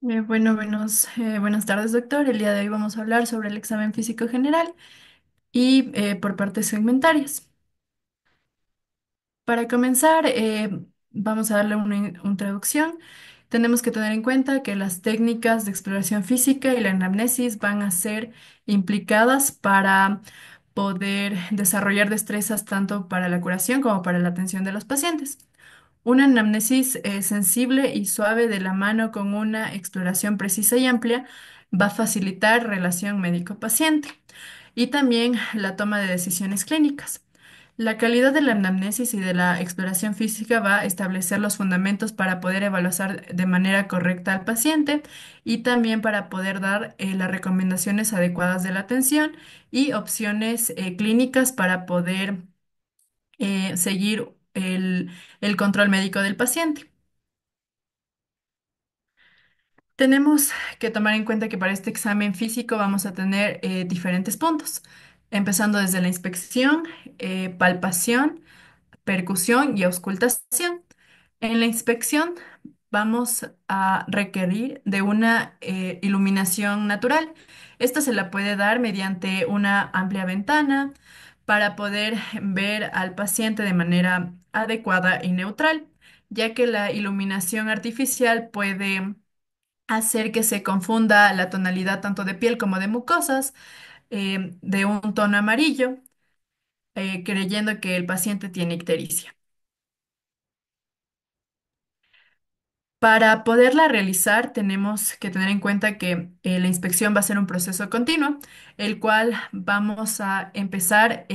Buenas tardes, doctor. El día de hoy vamos a hablar sobre el examen físico general y por partes segmentarias. Para comenzar, vamos a darle una introducción. Tenemos que tener en cuenta que las técnicas de exploración física y la anamnesis van a ser implicadas para poder desarrollar destrezas tanto para la curación como para la atención de los pacientes. Una anamnesis sensible y suave de la mano con una exploración precisa y amplia va a facilitar relación médico-paciente y también la toma de decisiones clínicas. La calidad de la anamnesis y de la exploración física va a establecer los fundamentos para poder evaluar de manera correcta al paciente y también para poder dar las recomendaciones adecuadas de la atención y opciones clínicas para poder seguir el control médico del paciente. Tenemos que tomar en cuenta que para este examen físico vamos a tener diferentes puntos, empezando desde la inspección, palpación, percusión y auscultación. En la inspección vamos a requerir de una iluminación natural. Esta se la puede dar mediante una amplia ventana para poder ver al paciente de manera adecuada y neutral, ya que la iluminación artificial puede hacer que se confunda la tonalidad tanto de piel como de mucosas de un tono amarillo, creyendo que el paciente tiene ictericia. Para poderla realizar, tenemos que tener en cuenta que la inspección va a ser un proceso continuo, el cual vamos a empezar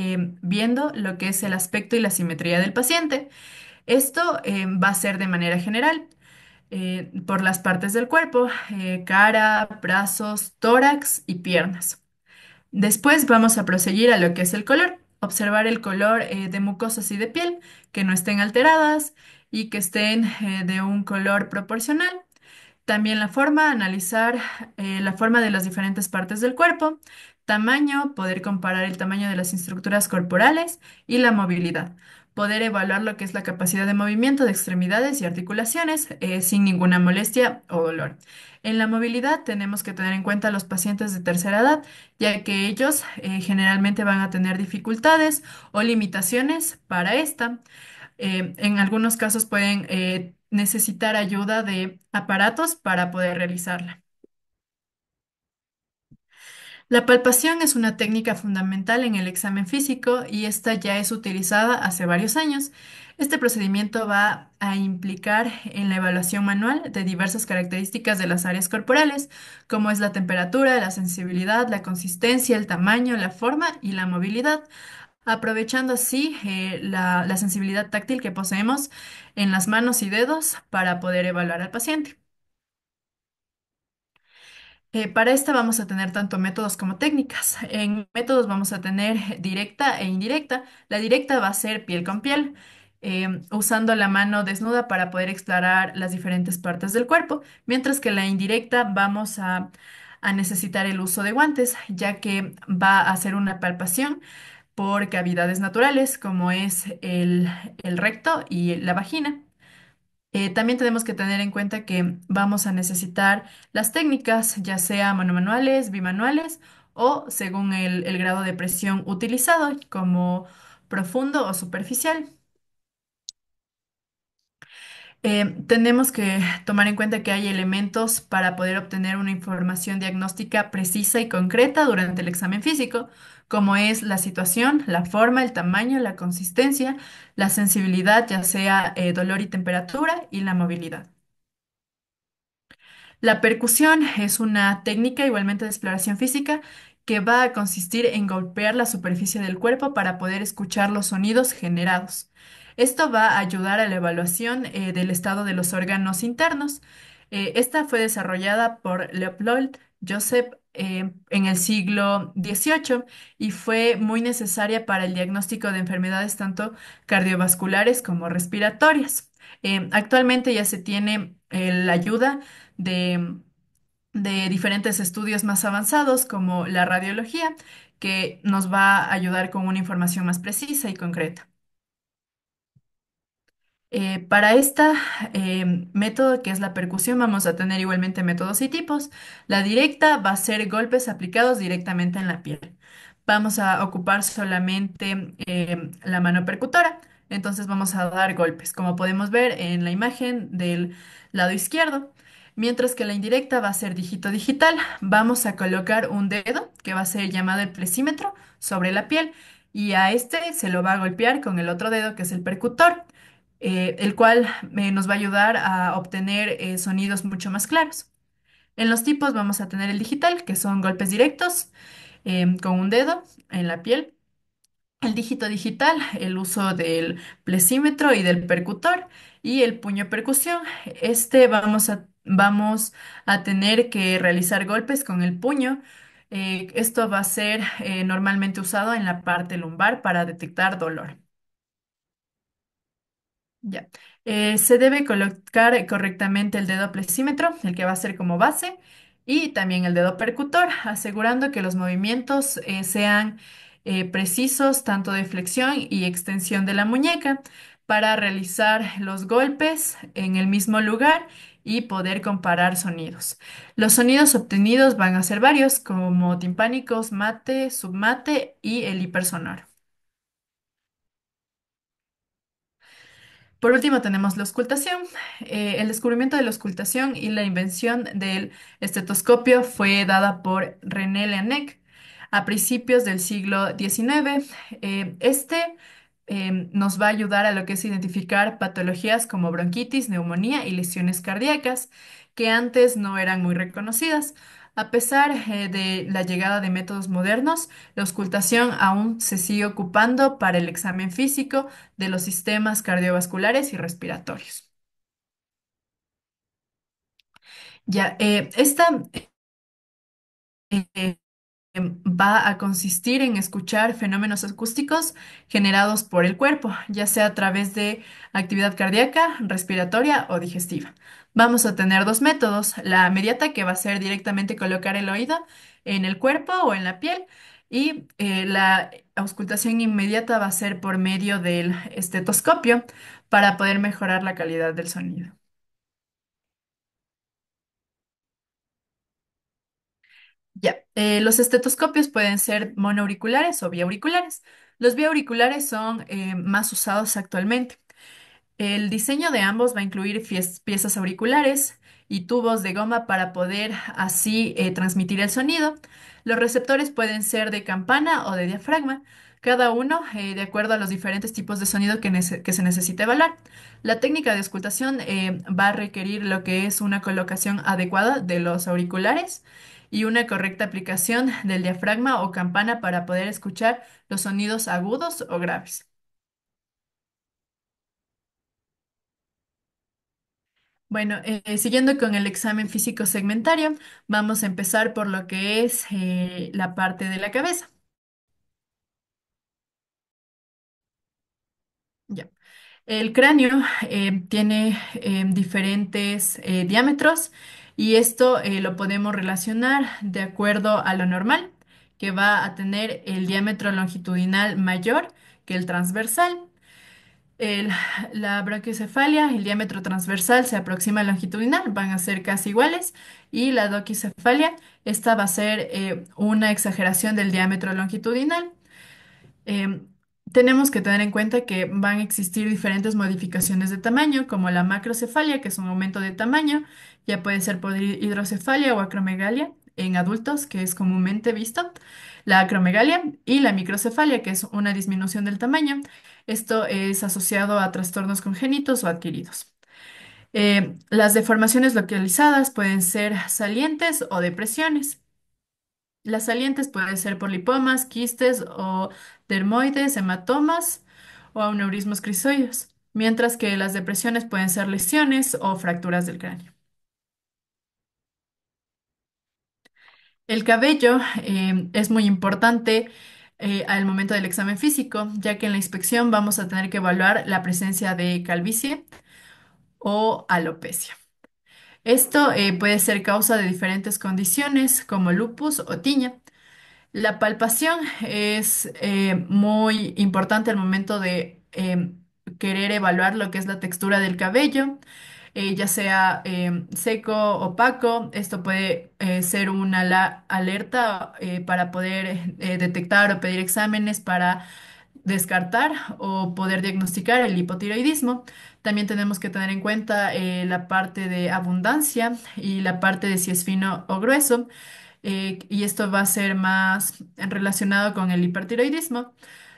viendo lo que es el aspecto y la simetría del paciente. Esto va a ser de manera general por las partes del cuerpo, cara, brazos, tórax y piernas. Después vamos a proseguir a lo que es el color. Observar el color de mucosas y de piel, que no estén alteradas y que estén de un color proporcional. También la forma, analizar la forma de las diferentes partes del cuerpo, tamaño, poder comparar el tamaño de las estructuras corporales y la movilidad. Poder evaluar lo que es la capacidad de movimiento de extremidades y articulaciones sin ninguna molestia o dolor. En la movilidad tenemos que tener en cuenta a los pacientes de tercera edad, ya que ellos generalmente van a tener dificultades o limitaciones para esta. En algunos casos pueden necesitar ayuda de aparatos para poder realizarla. La palpación es una técnica fundamental en el examen físico y esta ya es utilizada hace varios años. Este procedimiento va a implicar en la evaluación manual de diversas características de las áreas corporales, como es la temperatura, la sensibilidad, la consistencia, el tamaño, la forma y la movilidad, aprovechando así la sensibilidad táctil que poseemos en las manos y dedos para poder evaluar al paciente. Para esta vamos a tener tanto métodos como técnicas. En métodos vamos a tener directa e indirecta. La directa va a ser piel con piel, usando la mano desnuda para poder explorar las diferentes partes del cuerpo, mientras que la indirecta vamos a necesitar el uso de guantes, ya que va a hacer una palpación por cavidades naturales, como es el recto y la vagina. También tenemos que tener en cuenta que vamos a necesitar las técnicas, ya sea monomanuales, bimanuales o según el grado de presión utilizado, como profundo o superficial. Tenemos que tomar en cuenta que hay elementos para poder obtener una información diagnóstica precisa y concreta durante el examen físico, como es la situación, la forma, el tamaño, la consistencia, la sensibilidad, ya sea dolor y temperatura, y la movilidad. La percusión es una técnica igualmente de exploración física que va a consistir en golpear la superficie del cuerpo para poder escuchar los sonidos generados. Esto va a ayudar a la evaluación del estado de los órganos internos. Esta fue desarrollada por Leopold Joseph en el siglo XVIII y fue muy necesaria para el diagnóstico de enfermedades tanto cardiovasculares como respiratorias. Actualmente ya se tiene la ayuda de, de diferentes estudios más avanzados como la radiología, que nos va a ayudar con una información más precisa y concreta. Para esta método que es la percusión vamos a tener igualmente métodos y tipos. La directa va a ser golpes aplicados directamente en la piel. Vamos a ocupar solamente la mano percutora, entonces vamos a dar golpes, como podemos ver en la imagen del lado izquierdo. Mientras que la indirecta va a ser dígito digital, vamos a colocar un dedo que va a ser llamado el plexímetro sobre la piel y a este se lo va a golpear con el otro dedo que es el percutor, el cual nos va a ayudar a obtener sonidos mucho más claros. En los tipos vamos a tener el digital, que son golpes directos con un dedo en la piel. El dígito digital, el uso del plexímetro y del percutor y el puño percusión. Este vamos a tener que realizar golpes con el puño. Esto va a ser normalmente usado en la parte lumbar para detectar dolor. Ya. Se debe colocar correctamente el dedo plexímetro, el que va a ser como base, y también el dedo percutor, asegurando que los movimientos sean precisos, tanto de flexión y extensión de la muñeca, para realizar los golpes en el mismo lugar y poder comparar sonidos. Los sonidos obtenidos van a ser varios, como timpánicos, mate, submate y el hipersonoro. Por último, tenemos la auscultación. El descubrimiento de la auscultación y la invención del estetoscopio fue dada por René Laennec a principios del siglo XIX. Nos va a ayudar a lo que es identificar patologías como bronquitis, neumonía y lesiones cardíacas que antes no eran muy reconocidas. A pesar de la llegada de métodos modernos, la auscultación aún se sigue ocupando para el examen físico de los sistemas cardiovasculares y respiratorios. Ya, esta eh, va a consistir en escuchar fenómenos acústicos generados por el cuerpo, ya sea a través de actividad cardíaca, respiratoria o digestiva. Vamos a tener dos métodos, la inmediata que va a ser directamente colocar el oído en el cuerpo o en la piel y la auscultación inmediata va a ser por medio del estetoscopio para poder mejorar la calidad del sonido. Ya, los estetoscopios pueden ser monoauriculares o biauriculares. Los biauriculares son más usados actualmente. El diseño de ambos va a incluir piezas auriculares y tubos de goma para poder así transmitir el sonido. Los receptores pueden ser de campana o de diafragma, cada uno de acuerdo a los diferentes tipos de sonido que se necesite evaluar. La técnica de auscultación va a requerir lo que es una colocación adecuada de los auriculares y una correcta aplicación del diafragma o campana para poder escuchar los sonidos agudos o graves. Bueno, siguiendo con el examen físico segmentario, vamos a empezar por lo que es la parte de la cabeza. Ya. El cráneo tiene diferentes diámetros y esto lo podemos relacionar de acuerdo a lo normal, que va a tener el diámetro longitudinal mayor que el transversal. El- la braquiocefalia, el diámetro transversal se aproxima al longitudinal, van a ser casi iguales, y la doquicefalia, esta va a ser una exageración del diámetro longitudinal. Em, Tenemos que tener en cuenta que van a existir diferentes modificaciones de tamaño, como la macrocefalia, que es un aumento de tamaño, ya puede ser por hidrocefalia o acromegalia en adultos, que es comúnmente visto, la acromegalia, y la microcefalia, que es una disminución del tamaño. Esto es asociado a trastornos congénitos o adquiridos. Las deformaciones localizadas pueden ser salientes o depresiones. Las salientes pueden ser por lipomas, quistes o dermoides, hematomas o aneurismos crisoides, mientras que las depresiones pueden ser lesiones o fracturas del cráneo. El cabello es muy importante al momento del examen físico, ya que en la inspección vamos a tener que evaluar la presencia de calvicie o alopecia. Esto puede ser causa de diferentes condiciones como lupus o tiña. La palpación es muy importante al momento de querer evaluar lo que es la textura del cabello, ya sea seco, opaco. Esto puede ser una alerta para poder detectar o pedir exámenes para descartar o poder diagnosticar el hipotiroidismo. También tenemos que tener en cuenta la parte de abundancia y la parte de si es fino o grueso, y esto va a ser más relacionado con el hipertiroidismo.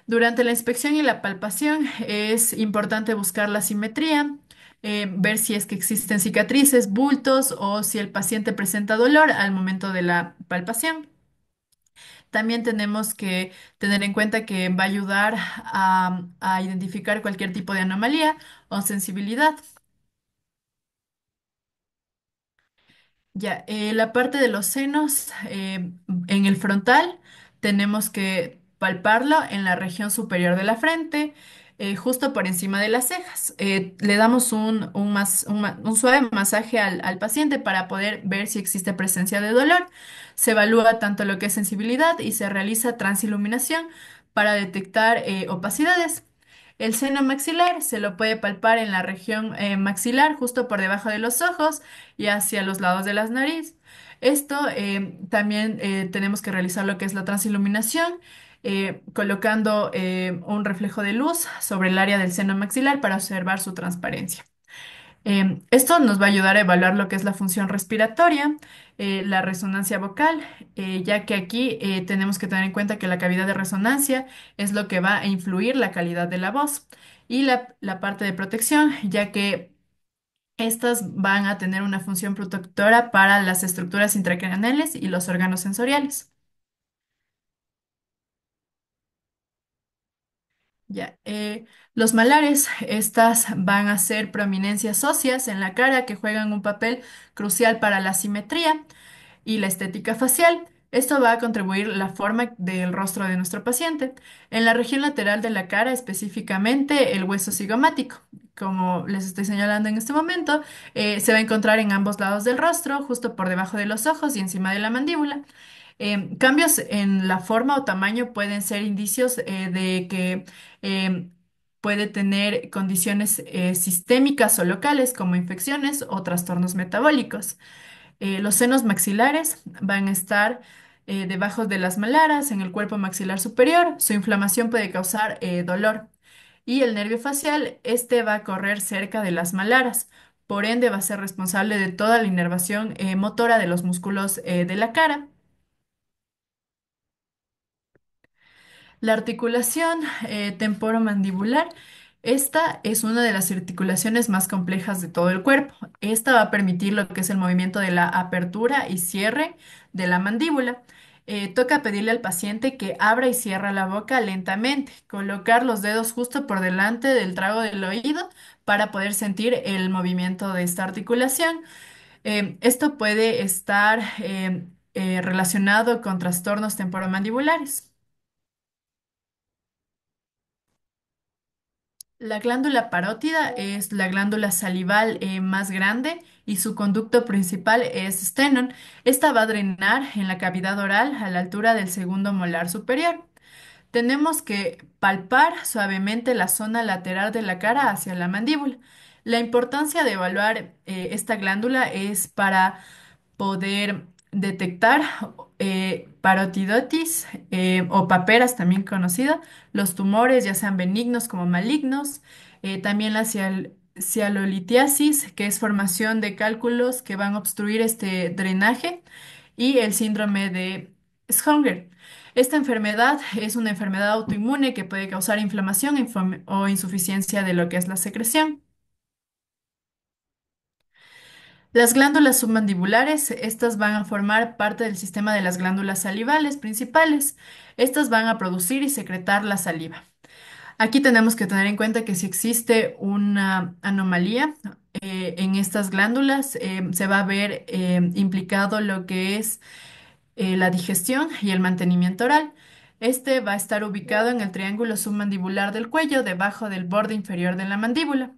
Durante la inspección y la palpación es importante buscar la simetría, ver si es que existen cicatrices, bultos o si el paciente presenta dolor al momento de la palpación. También tenemos que tener en cuenta que va a ayudar a identificar cualquier tipo de anomalía o sensibilidad. Ya, la parte de los senos, en el frontal tenemos que palparlo en la región superior de la frente, justo por encima de las cejas. Le damos un suave masaje al paciente para poder ver si existe presencia de dolor. Se evalúa tanto lo que es sensibilidad y se realiza transiluminación para detectar opacidades. El seno maxilar se lo puede palpar en la región maxilar, justo por debajo de los ojos y hacia los lados de las nariz. Esto también tenemos que realizar lo que es la transiluminación, colocando un reflejo de luz sobre el área del seno maxilar para observar su transparencia. Esto nos va a ayudar a evaluar lo que es la función respiratoria, la resonancia vocal, ya que aquí tenemos que tener en cuenta que la cavidad de resonancia es lo que va a influir la calidad de la voz, y la parte de protección, ya que estas van a tener una función protectora para las estructuras intracraneales y los órganos sensoriales. Ya, los malares, estas van a ser prominencias óseas en la cara que juegan un papel crucial para la simetría y la estética facial. Esto va a contribuir la forma del rostro de nuestro paciente. En la región lateral de la cara, específicamente el hueso cigomático, como les estoy señalando en este momento, se va a encontrar en ambos lados del rostro, justo por debajo de los ojos y encima de la mandíbula. Cambios en la forma o tamaño pueden ser indicios de que puede tener condiciones sistémicas o locales como infecciones o trastornos metabólicos. Los senos maxilares van a estar debajo de las malaras, en el cuerpo maxilar superior. Su inflamación puede causar dolor. Y el nervio facial, este va a correr cerca de las malaras. Por ende, va a ser responsable de toda la inervación motora de los músculos de la cara. La articulación temporomandibular, esta es una de las articulaciones más complejas de todo el cuerpo. Esta va a permitir lo que es el movimiento de la apertura y cierre de la mandíbula. Toca pedirle al paciente que abra y cierra la boca lentamente, colocar los dedos justo por delante del trago del oído para poder sentir el movimiento de esta articulación. Esto puede estar relacionado con trastornos temporomandibulares. La glándula parótida es la glándula salival más grande y su conducto principal es esternón. Esta va a drenar en la cavidad oral a la altura del segundo molar superior. Tenemos que palpar suavemente la zona lateral de la cara hacia la mandíbula. La importancia de evaluar esta glándula es para poder detectar parotidotis o paperas, también conocida, los tumores, ya sean benignos como malignos, también la cialolitiasis, que es formación de cálculos que van a obstruir este drenaje, y el síndrome de Schöner. Esta enfermedad es una enfermedad autoinmune que puede causar inflamación o insuficiencia de lo que es la secreción. Las glándulas submandibulares, estas van a formar parte del sistema de las glándulas salivales principales. Estas van a producir y secretar la saliva. Aquí tenemos que tener en cuenta que si existe una anomalía en estas glándulas, se va a ver implicado lo que es la digestión y el mantenimiento oral. Este va a estar ubicado en el triángulo submandibular del cuello, debajo del borde inferior de la mandíbula.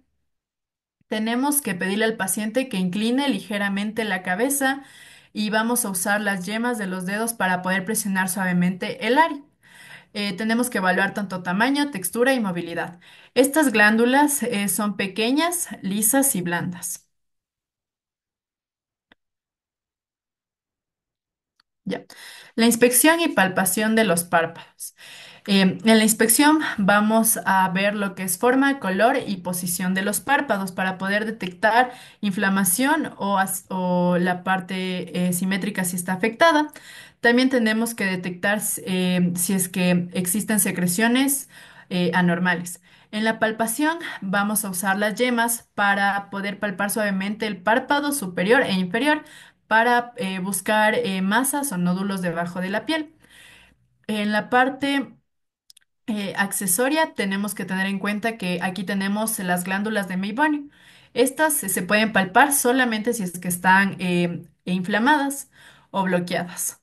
Tenemos que pedirle al paciente que incline ligeramente la cabeza y vamos a usar las yemas de los dedos para poder presionar suavemente el área. tenemos que evaluar tanto tamaño, textura y movilidad. Estas glándulas son pequeñas, lisas y blandas. Ya. La inspección y palpación de los párpados. En la inspección vamos a ver lo que es forma, color y posición de los párpados para poder detectar inflamación o la parte simétrica si está afectada. También tenemos que detectar si es que existen secreciones anormales. En la palpación vamos a usar las yemas para poder palpar suavemente el párpado superior e inferior para buscar masas o nódulos debajo de la piel. En la parte accesoria, tenemos que tener en cuenta que aquí tenemos las glándulas de Meibomian. Estas se pueden palpar solamente si es que están inflamadas o bloqueadas.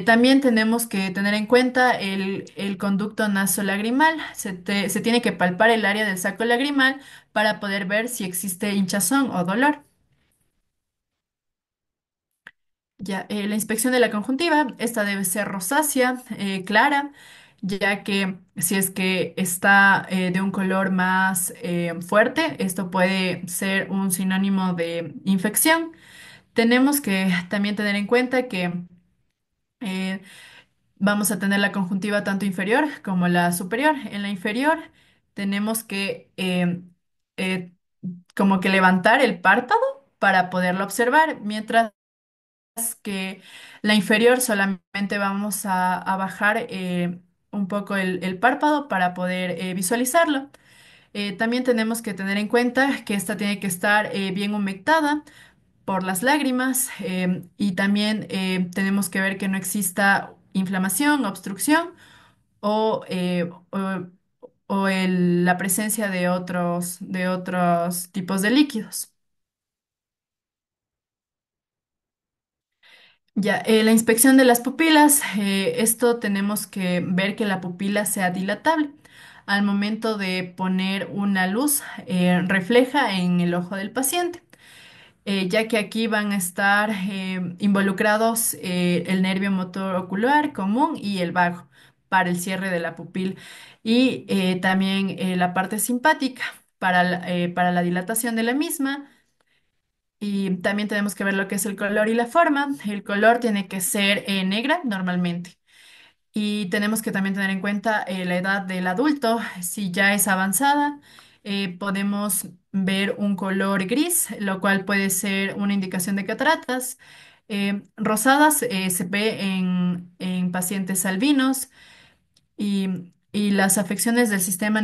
También tenemos que tener en cuenta el conducto nasolagrimal. Se tiene que palpar el área del saco lagrimal para poder ver si existe hinchazón o dolor. Ya, la inspección de la conjuntiva, esta debe ser rosácea, clara, ya que si es que está de un color más fuerte, esto puede ser un sinónimo de infección. Tenemos que también tener en cuenta que eh, vamos a tener la conjuntiva tanto inferior como la superior. En la inferior tenemos que como que levantar el párpado para poderlo observar, mientras que la inferior solamente vamos a bajar un poco el párpado para poder visualizarlo. También tenemos que tener en cuenta que esta tiene que estar bien humectada por las lágrimas y también tenemos que ver que no exista inflamación, obstrucción o la presencia de otros tipos de líquidos. Ya, la inspección de las pupilas, esto tenemos que ver que la pupila sea dilatable. Al momento de poner una luz, refleja en el ojo del paciente, ya que aquí van a estar involucrados el nervio motor ocular común y el vago para el cierre de la pupila y también la parte simpática para la dilatación de la misma. Y también tenemos que ver lo que es el color y la forma. El color tiene que ser negra normalmente. Y tenemos que también tener en cuenta la edad del adulto. Si ya es avanzada, podemos ver un color gris, lo cual puede ser una indicación de cataratas. Rosadas se ve en pacientes albinos y las afecciones del sistema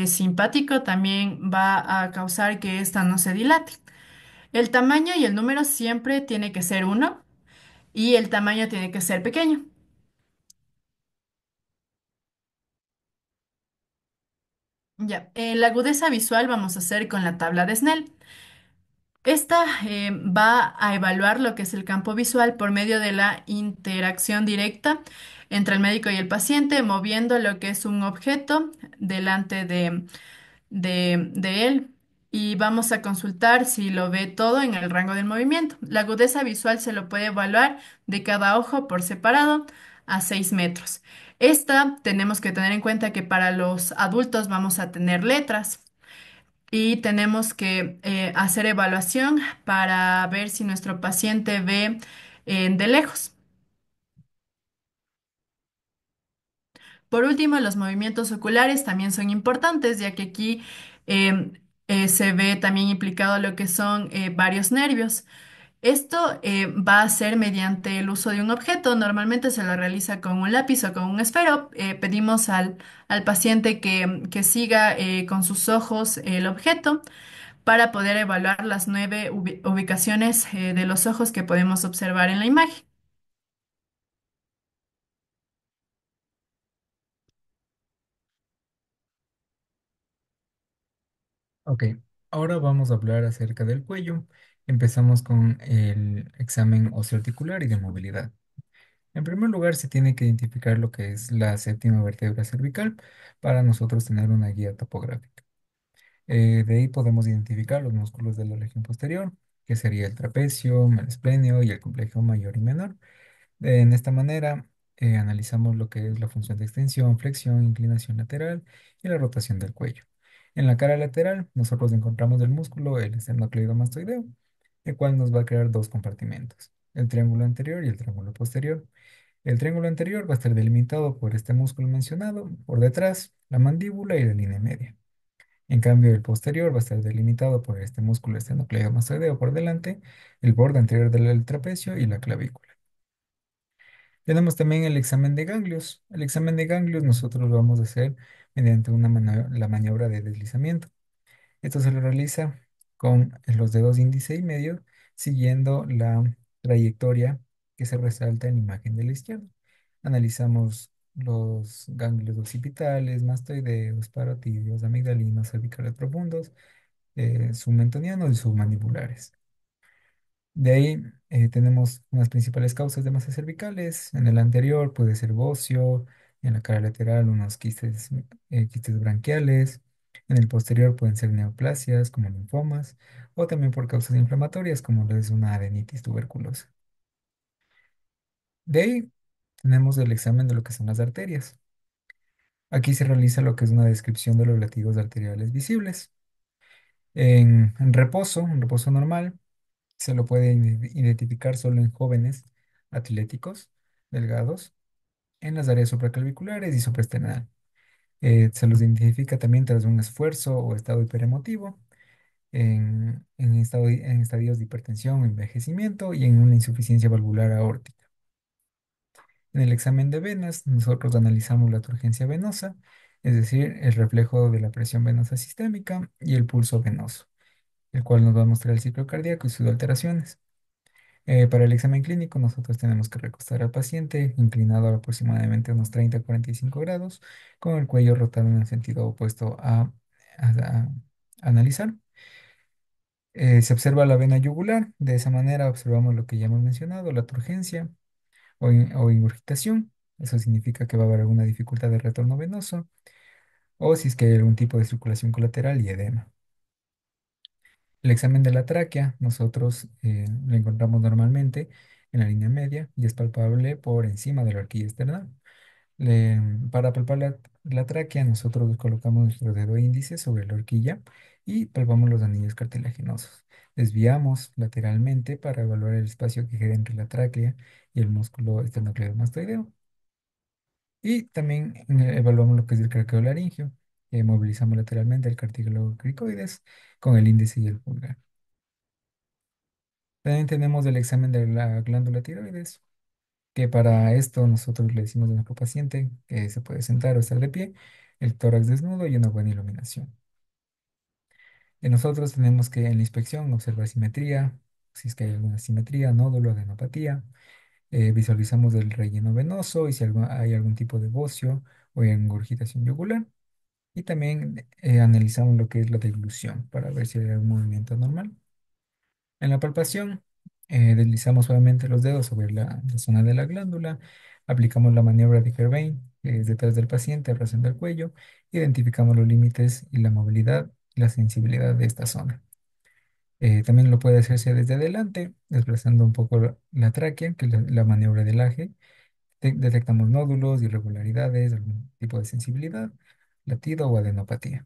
simpático también va a causar que ésta no se dilate. El tamaño y el número siempre tiene que ser uno y el tamaño tiene que ser pequeño. Ya, la agudeza visual vamos a hacer con la tabla de Snell. Esta va a evaluar lo que es el campo visual por medio de la interacción directa entre el médico y el paciente, moviendo lo que es un objeto delante de él y vamos a consultar si lo ve todo en el rango del movimiento. La agudeza visual se lo puede evaluar de cada ojo por separado a 6 metros. Esta tenemos que tener en cuenta que para los adultos vamos a tener letras y tenemos que hacer evaluación para ver si nuestro paciente ve de lejos. Por último, los movimientos oculares también son importantes, ya que aquí em, se ve también implicado lo que son varios nervios. Esto va a ser mediante el uso de un objeto. Normalmente se lo realiza con un lápiz o con un esfero. Pedimos al paciente que siga con sus ojos el objeto para poder evaluar las 9 ubicaciones de los ojos que podemos observar en la imagen. Ok, ahora vamos a hablar acerca del cuello. Empezamos con el examen osteoarticular y de movilidad. En primer lugar, se tiene que identificar lo que es la séptima vértebra cervical para nosotros tener una guía topográfica. De ahí podemos identificar los músculos de la región posterior, que sería el trapecio, el esplenio y el complejo mayor y menor. En esta manera, analizamos lo que es la función de extensión, flexión, inclinación lateral y la rotación del cuello. En la cara lateral, nosotros encontramos el músculo, el esternocleidomastoideo, el cual nos va a crear dos compartimentos, el triángulo anterior y el triángulo posterior. El triángulo anterior va a estar delimitado por este músculo mencionado, por detrás, la mandíbula y la línea media. En cambio, el posterior va a estar delimitado por este músculo esternocleidomastoideo por delante, el borde anterior del trapecio y la clavícula. Tenemos también el examen de ganglios. El examen de ganglios nosotros lo vamos a hacer mediante la maniobra de deslizamiento. Esto se lo realiza con los dedos índice y medio, siguiendo la trayectoria que se resalta en la imagen de la izquierda. Analizamos los ganglios occipitales, mastoideos, parotidios, amigdalinos, cervicales profundos, submentonianos y submandibulares. De ahí tenemos unas principales causas de masas cervicales. En el anterior puede ser bocio, en la cara lateral unos quistes branquiales, en el posterior pueden ser neoplasias como linfomas o también por causas inflamatorias como lo es una adenitis tuberculosa. De ahí tenemos el examen de lo que son las arterias. Aquí se realiza lo que es una descripción de los latidos arteriales visibles. En reposo normal, se lo puede identificar solo en jóvenes atléticos, delgados, en las áreas supraclaviculares y supraesternal. Se los identifica también tras un esfuerzo o estado hiperemotivo, en estadios de hipertensión o envejecimiento y en una insuficiencia valvular aórtica. En el examen de venas, nosotros analizamos la turgencia venosa, es decir, el reflejo de la presión venosa sistémica y el pulso venoso, el cual nos va a mostrar el ciclo cardíaco y sus alteraciones. Para el examen clínico, nosotros tenemos que recostar al paciente inclinado a aproximadamente unos 30 a 45 grados, con el cuello rotado en el sentido opuesto a analizar. Se observa la vena yugular, de esa manera observamos lo que ya hemos mencionado, la turgencia o ingurgitación. Eso significa que va a haber alguna dificultad de retorno venoso, o si es que hay algún tipo de circulación colateral y edema. El examen de la tráquea, nosotros lo encontramos normalmente en la línea media y es palpable por encima de la horquilla externa. Para palpar la tráquea, nosotros colocamos nuestro dedo índice sobre la horquilla y palpamos los anillos cartilaginosos. Desviamos lateralmente para evaluar el espacio que queda entre la tráquea y el músculo esternocleidomastoideo. Y también evaluamos lo que es el craqueolaringio. Movilizamos lateralmente el cartílago cricoides con el índice y el pulgar. También tenemos el examen de la glándula tiroides, que para esto nosotros le decimos a nuestro paciente que se puede sentar o estar de pie, el tórax desnudo y una buena iluminación. Y nosotros tenemos que en la inspección observar simetría, si es que hay alguna simetría, nódulo, adenopatía, visualizamos el relleno venoso y si hay algún tipo de bocio o engurgitación yugular. Y también analizamos lo que es la deglución para ver si hay algún movimiento normal. En la palpación, deslizamos suavemente los dedos sobre la zona de la glándula, aplicamos la maniobra de Kerbein, que es detrás del paciente, abrazando el cuello, identificamos los límites y la movilidad y la sensibilidad de esta zona. También lo puede hacerse desde adelante, desplazando un poco la tráquea, que es la maniobra del aje. Detectamos nódulos, irregularidades, algún tipo de sensibilidad, latido o adenopatía.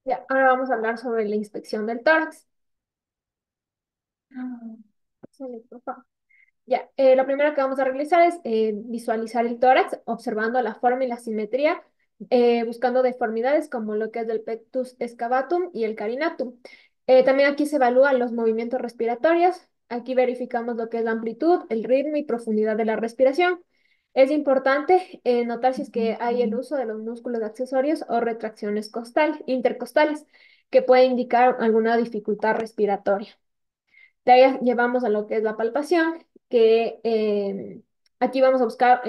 Ya, ahora vamos a hablar sobre la inspección del tórax. Ah, sí, por favor. Ya, lo primero que vamos a realizar es visualizar el tórax, observando la forma y la simetría, buscando deformidades como lo que es del pectus excavatum y el carinatum. También aquí se evalúan los movimientos respiratorios. Aquí verificamos lo que es la amplitud, el ritmo y profundidad de la respiración. Es importante notar si es que hay el uso de los músculos accesorios o retracciones intercostales, que puede indicar alguna dificultad respiratoria. De ahí llevamos a lo que es la palpación, que aquí vamos a buscar,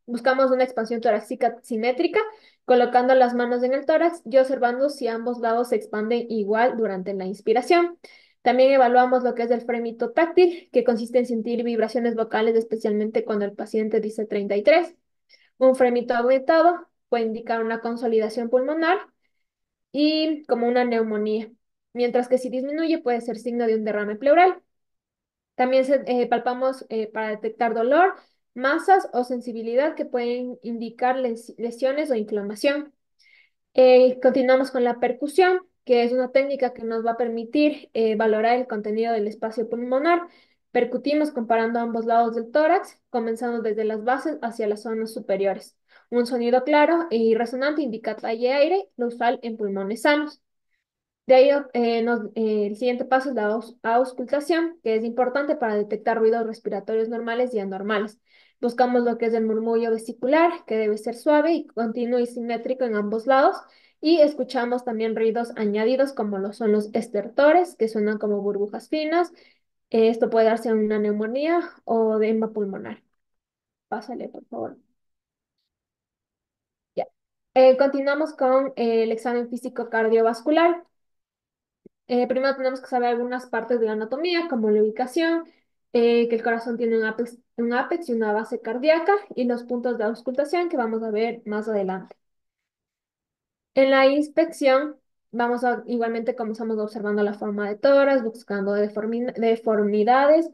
buscamos una expansión torácica simétrica, colocando las manos en el tórax y observando si ambos lados se expanden igual durante la inspiración. También evaluamos lo que es el fremito táctil, que consiste en sentir vibraciones vocales, especialmente cuando el paciente dice 33. Un fremito aumentado puede indicar una consolidación pulmonar y como una neumonía, mientras que si disminuye puede ser signo de un derrame pleural. También palpamos para detectar dolor, masas o sensibilidad que pueden indicar lesiones o inflamación. Continuamos con la percusión, que es una técnica que nos va a permitir valorar el contenido del espacio pulmonar. Percutimos comparando ambos lados del tórax, comenzando desde las bases hacia las zonas superiores. Un sonido claro y resonante indica talle aire, lo usual en pulmones sanos. De ahí, el siguiente paso es la auscultación, que es importante para detectar ruidos respiratorios normales y anormales. Buscamos lo que es el murmullo vesicular, que debe ser suave y continuo y simétrico en ambos lados. Y escuchamos también ruidos añadidos, como lo son los estertores, que suenan como burbujas finas. Esto puede darse en una neumonía o edema pulmonar. Pásale, por favor. Ya. Continuamos con el examen físico cardiovascular. Primero tenemos que saber algunas partes de la anatomía, como la ubicación, que el corazón tiene un ápex y una base cardíaca, y los puntos de auscultación que vamos a ver más adelante. En la inspección, igualmente comenzamos observando la forma de tórax, buscando deformidades.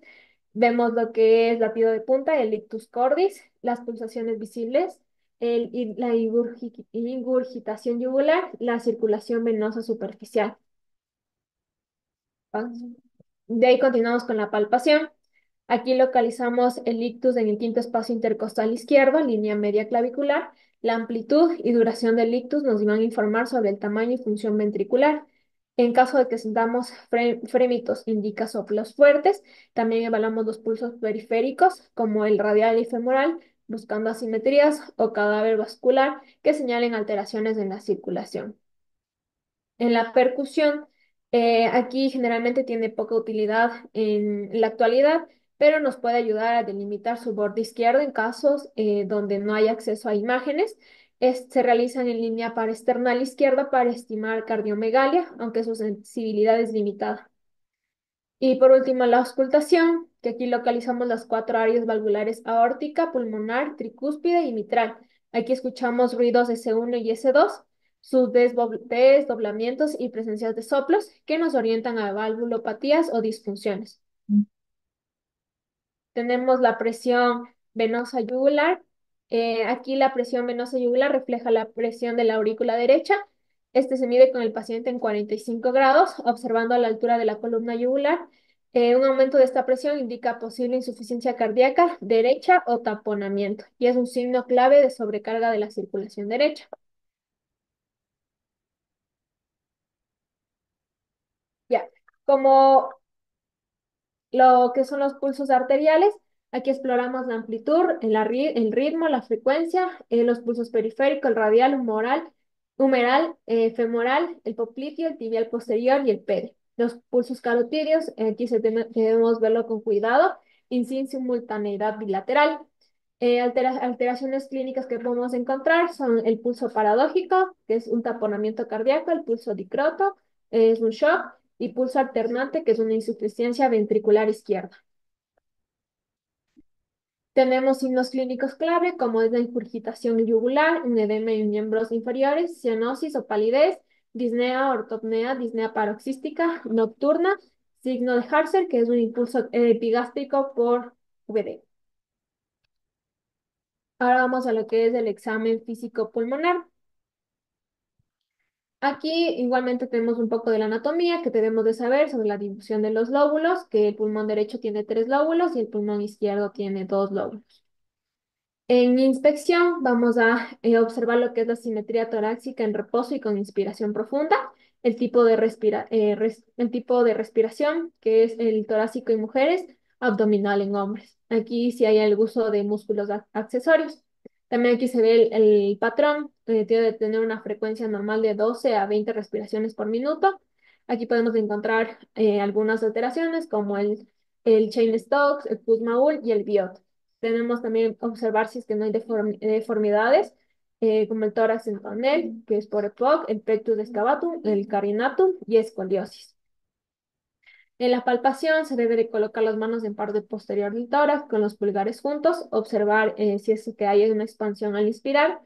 Vemos lo que es latido de punta, el ictus cordis, las pulsaciones visibles, la ingurgitación yugular, la circulación venosa superficial. De ahí continuamos con la palpación. Aquí localizamos el ictus en el quinto espacio intercostal izquierdo, línea media clavicular. La amplitud y duración del ictus nos van a informar sobre el tamaño y función ventricular. En caso de que sintamos frémitos, indica soplos fuertes. También evaluamos los pulsos periféricos, como el radial y femoral, buscando asimetrías o cadáver vascular que señalen alteraciones en la circulación. En la percusión, aquí generalmente tiene poca utilidad en la actualidad, pero nos puede ayudar a delimitar su borde izquierdo en casos donde no hay acceso a imágenes. Se realizan en línea paraesternal izquierda para estimar cardiomegalia, aunque su sensibilidad es limitada. Y por último, la auscultación, que aquí localizamos las cuatro áreas valvulares aórtica, pulmonar, tricúspide y mitral. Aquí escuchamos ruidos S1 y S2, sus desdoblamientos y presencias de soplos que nos orientan a valvulopatías o disfunciones. Tenemos la presión venosa yugular. Aquí la presión venosa yugular refleja la presión de la aurícula derecha. Este se mide con el paciente en 45 grados, observando a la altura de la columna yugular. Un aumento de esta presión indica posible insuficiencia cardíaca derecha o taponamiento, y es un signo clave de sobrecarga de la circulación derecha. Ya, como lo que son los pulsos arteriales. Aquí exploramos la amplitud, el ritmo, la frecuencia, los pulsos periféricos, el radial, humeral, femoral, el popliteo, el tibial posterior y el pede. Los pulsos carotídeos, aquí debemos verlo con cuidado, sin simultaneidad bilateral. Alteraciones clínicas que podemos encontrar son el pulso paradójico, que es un taponamiento cardíaco, el pulso dicroto, es un shock, y pulso alternante, que es una insuficiencia ventricular izquierda. Tenemos signos clínicos clave, como es la ingurgitación yugular, un edema en miembros inferiores, cianosis o palidez, disnea, ortopnea, disnea paroxística nocturna, signo de Harser, que es un impulso epigástrico por VD. Ahora vamos a lo que es el examen físico pulmonar. Aquí igualmente tenemos un poco de la anatomía que debemos de saber sobre la difusión de los lóbulos, que el pulmón derecho tiene 3 lóbulos y el pulmón izquierdo tiene 2 lóbulos. En inspección vamos a observar lo que es la simetría torácica en reposo y con inspiración profunda, el tipo de respiración, que es el torácico en mujeres, abdominal en hombres. Aquí sí hay el uso de músculos accesorios. También aquí se ve el patrón, tiene de tener una frecuencia normal de 12 a 20 respiraciones por minuto. Aquí podemos encontrar algunas alteraciones como el Cheyne-Stokes, el Kussmaul y el Biot. Tenemos también observar si es que no hay deformidades, como el tórax en tonel, que es por EPOC, el pectus excavatum, el carinatum y escoliosis. En la palpación se debe de colocar las manos en parte posterior del tórax con los pulgares juntos, observar si es que hay una expansión al inspirar.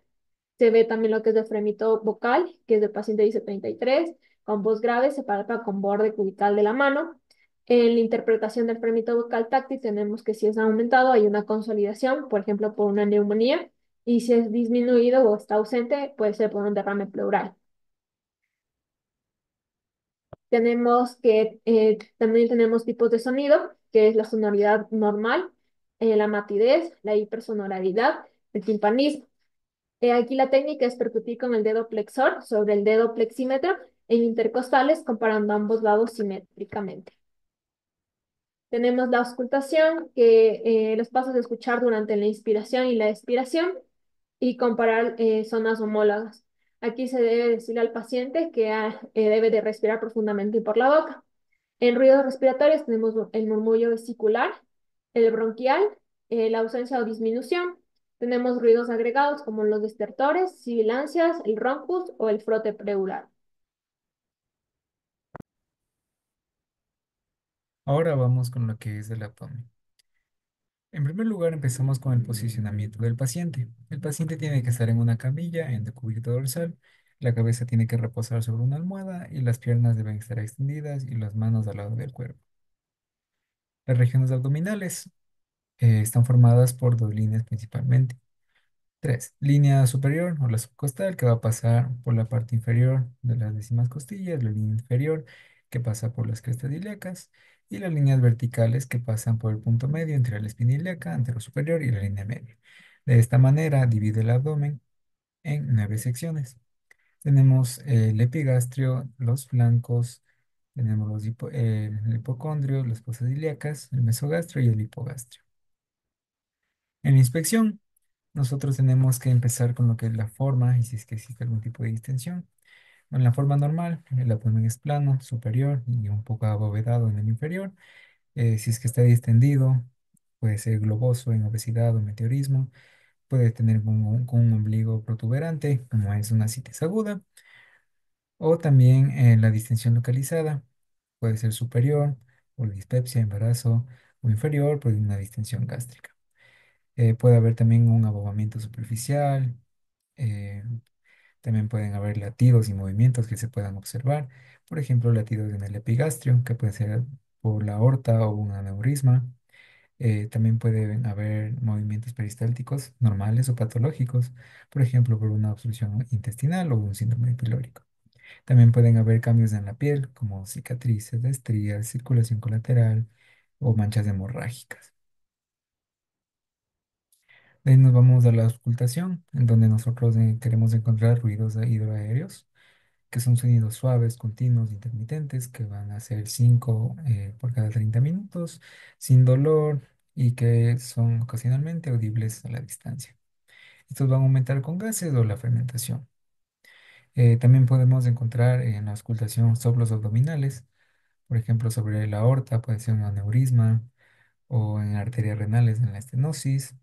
Se ve también lo que es el fremito vocal, que es del paciente dice 33, con voz grave, se palpa con borde cubital de la mano. En la interpretación del fremito bucal táctil tenemos que si es aumentado hay una consolidación, por ejemplo, por una neumonía, y si es disminuido o está ausente, puede ser por un derrame pleural. Tenemos que también tenemos tipos de sonido, que es la sonoridad normal, la matidez, la hipersonoridad, el timpanismo. Aquí la técnica es percutir con el dedo flexor sobre el dedo flexímetro en intercostales, comparando ambos lados simétricamente. Tenemos la auscultación, que los pasos de escuchar durante la inspiración y la expiración y comparar zonas homólogas. Aquí se debe decirle al paciente que debe de respirar profundamente por la boca. En ruidos respiratorios tenemos el murmullo vesicular, el bronquial, la ausencia o disminución. Tenemos ruidos agregados como los destertores, sibilancias, el roncus o el frote pleural. Ahora vamos con lo que es el abdomen. En primer lugar, empezamos con el posicionamiento del paciente. El paciente tiene que estar en una camilla en decúbito dorsal, la cabeza tiene que reposar sobre una almohada y las piernas deben estar extendidas y las manos al lado del cuerpo. Las regiones abdominales están formadas por dos líneas principalmente. Tres, línea superior o la subcostal que va a pasar por la parte inferior de las décimas costillas, la línea inferior que pasa por las crestas ilíacas y las líneas verticales que pasan por el punto medio entre la espina ilíaca, anterosuperior y la línea media. De esta manera divide el abdomen en 9 secciones. Tenemos el epigastrio, los flancos, tenemos el hipocondrio, las fosas ilíacas, el mesogastrio y el hipogastrio. En la inspección, nosotros tenemos que empezar con lo que es la forma y si es que existe algún tipo de distensión. En la forma normal, el abdomen es plano, superior y un poco abovedado en el inferior. Si es que está distendido, puede ser globoso en obesidad o meteorismo. Puede tener un ombligo protuberante, como es una citis aguda. O también la distensión localizada. Puede ser superior por dispepsia, embarazo, o inferior por una distensión gástrica. Puede haber también un abobamiento superficial. eh, También pueden haber latidos y movimientos que se puedan observar. Por ejemplo, latidos en el epigastrio, que puede ser por la aorta o un aneurisma. También pueden haber movimientos peristálticos normales o patológicos, por ejemplo, por una obstrucción intestinal o un síndrome pilórico. También pueden haber cambios en la piel, como cicatrices, estrías, circulación colateral o manchas hemorrágicas. De ahí nos vamos a la auscultación, en donde nosotros queremos encontrar ruidos hidroaéreos, que son sonidos suaves, continuos, intermitentes, que van a ser 5 por cada 30 minutos, sin dolor y que son ocasionalmente audibles a la distancia. Estos van a aumentar con gases o la fermentación. También podemos encontrar en la auscultación soplos abdominales, por ejemplo, sobre la aorta puede ser un aneurisma o en arterias renales en la estenosis,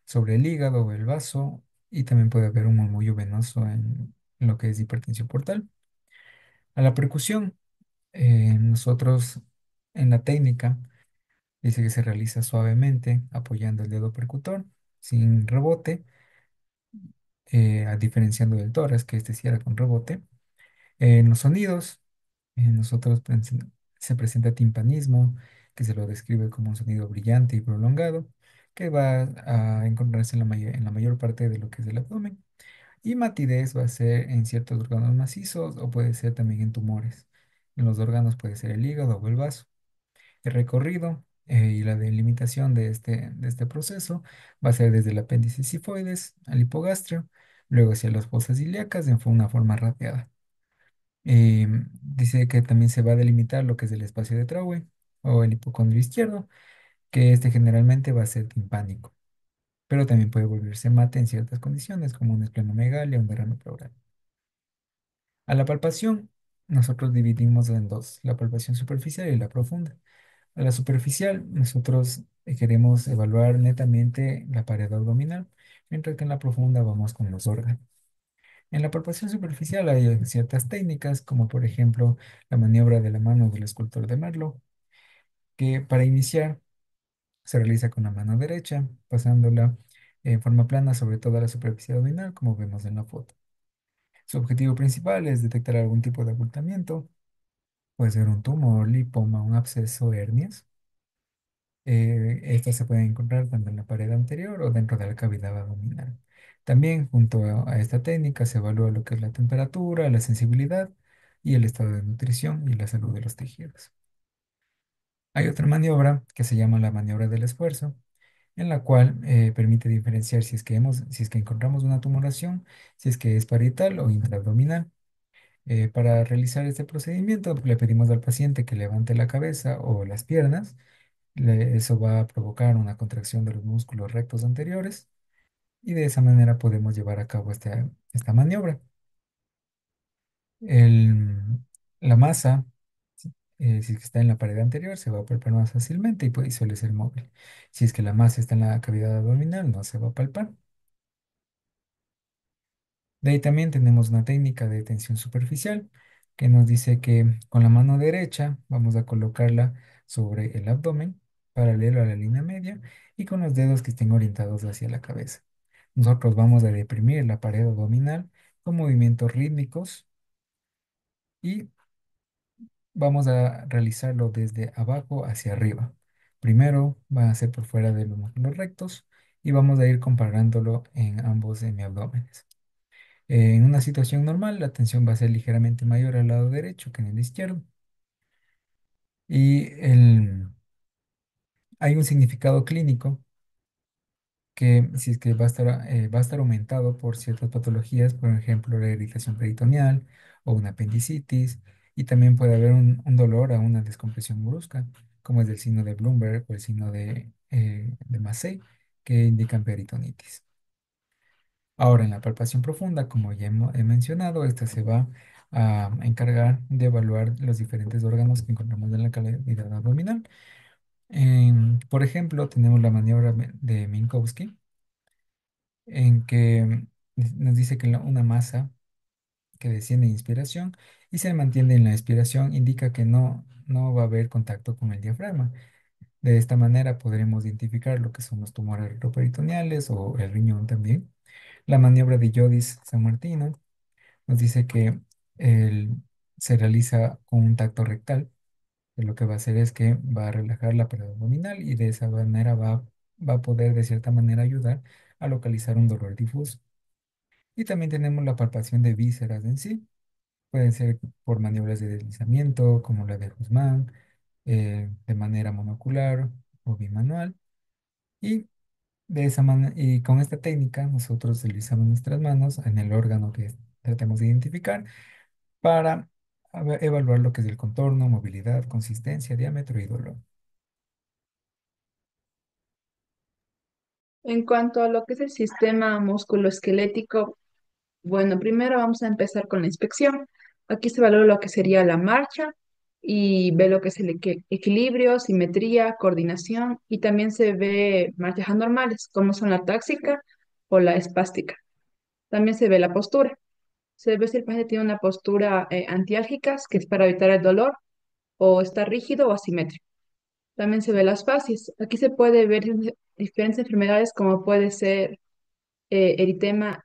sobre el hígado o el vaso y también puede haber un murmullo venoso en lo que es hipertensión portal. A la percusión, nosotros en la técnica dice que se realiza suavemente apoyando el dedo percutor sin rebote, diferenciando del tórax que este cierra con rebote. En los sonidos, nosotros se presenta timpanismo, que se lo describe como un sonido brillante y prolongado, que va a encontrarse en la mayor parte de lo que es el abdomen. Y matidez va a ser en ciertos órganos macizos o puede ser también en tumores. En los órganos puede ser el hígado o el vaso. El recorrido y la delimitación de este proceso va a ser desde el apéndice sifoides al hipogastrio, luego hacia las fosas ilíacas en una forma rateada. Dice que también se va a delimitar lo que es el espacio de Traube o el hipocondrio izquierdo, que este generalmente va a ser timpánico, pero también puede volverse mate en ciertas condiciones, como una esplenomegalia o un derrame pleural. A la palpación, nosotros dividimos en dos, la palpación superficial y la profunda. A la superficial, nosotros queremos evaluar netamente la pared abdominal, mientras que en la profunda vamos con los órganos. En la palpación superficial hay ciertas técnicas, como por ejemplo la maniobra de la mano del escultor de Merlo, que para iniciar se realiza con la mano derecha, pasándola en forma plana sobre toda la superficie abdominal, como vemos en la foto. Su objetivo principal es detectar algún tipo de abultamiento Puede ser un tumor, lipoma, un absceso, hernias. Estas se pueden encontrar tanto en la pared anterior o dentro de la cavidad abdominal. También junto a esta técnica se evalúa lo que es la temperatura, la sensibilidad y el estado de nutrición y la salud de los tejidos. Hay otra maniobra que se llama la maniobra del esfuerzo, en la cual permite diferenciar si es que encontramos una tumoración, si es que es parietal o intraabdominal. Para realizar este procedimiento, le pedimos al paciente que levante la cabeza o las piernas. Eso va a provocar una contracción de los músculos rectos anteriores y de esa manera podemos llevar a cabo esta maniobra. El- la masa, si es que está en la pared anterior, se va a palpar más fácilmente y suele ser móvil. Si es que la masa está en la cavidad abdominal, no se va a palpar. De ahí también tenemos una técnica de tensión superficial que nos dice que con la mano derecha vamos a colocarla sobre el abdomen, paralelo a la línea media, y con los dedos que estén orientados hacia la cabeza. Nosotros vamos a deprimir la pared abdominal con movimientos rítmicos y vamos a realizarlo desde abajo hacia arriba. Primero va a ser por fuera de los músculos rectos y vamos a ir comparándolo en ambos semiabdómenes. En una situación normal, la tensión va a ser ligeramente mayor al lado derecho que en el izquierdo. Y hay un significado clínico que si es que va a estar aumentado por ciertas patologías, por ejemplo, la irritación peritoneal o una apendicitis, y también puede haber un dolor a una descompresión brusca, como es el signo de Bloomberg o el signo de Massey, que indican peritonitis. Ahora, en la palpación profunda, como ya he mencionado, esta se va a encargar de evaluar los diferentes órganos que encontramos en la cavidad abdominal. Por ejemplo, tenemos la maniobra de Minkowski, en que nos dice que una masa que desciende en inspiración y se mantiene en la expiración indica que no va a haber contacto con el diafragma. De esta manera podremos identificar lo que son los tumores retroperitoneales o el riñón también. La maniobra de Jodis San Martino nos dice que el- se realiza con un tacto rectal, que lo que va a hacer es que va a relajar la pared abdominal y de esa manera va a poder de cierta manera ayudar a localizar un dolor difuso. Y también tenemos la palpación de vísceras en sí. Pueden ser por maniobras de deslizamiento, como la de Guzmán, de manera monocular o bimanual. Y y con esta técnica nosotros deslizamos nuestras manos en el órgano que tratemos de identificar para evaluar lo que es el contorno, movilidad, consistencia, diámetro y dolor. En cuanto a lo que es el sistema musculoesquelético, bueno, primero vamos a empezar con la inspección. Aquí se valora lo que sería la marcha y ve lo que es el equilibrio, simetría, coordinación y también se ve marchas anormales, como son la táxica o la espástica. También se ve la postura. Se ve si el paciente tiene una postura antiálgica, que es para evitar el dolor, o está rígido o asimétrico. También se ve las fases. Aquí se puede ver diferentes enfermedades como puede ser eritema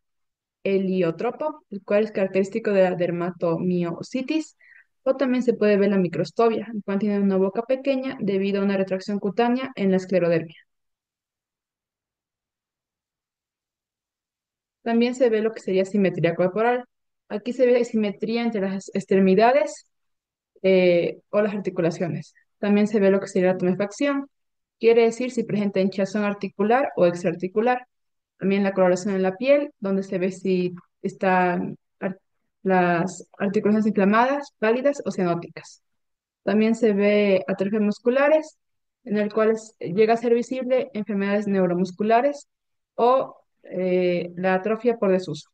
heliotropo, el cual es característico de la dermatomiositis, o también se puede ver la microstobia, el cual tiene una boca pequeña debido a una retracción cutánea en la esclerodermia. También se ve lo que sería simetría corporal. Aquí se ve simetría entre las extremidades o las articulaciones. También se ve lo que sería la tumefacción, quiere decir si presenta hinchazón articular o extraarticular. También la coloración en la piel, donde se ve si están las articulaciones inflamadas, pálidas o cianóticas. También se ve atrofias musculares, en el cual llega a ser visible enfermedades neuromusculares o la atrofia por desuso.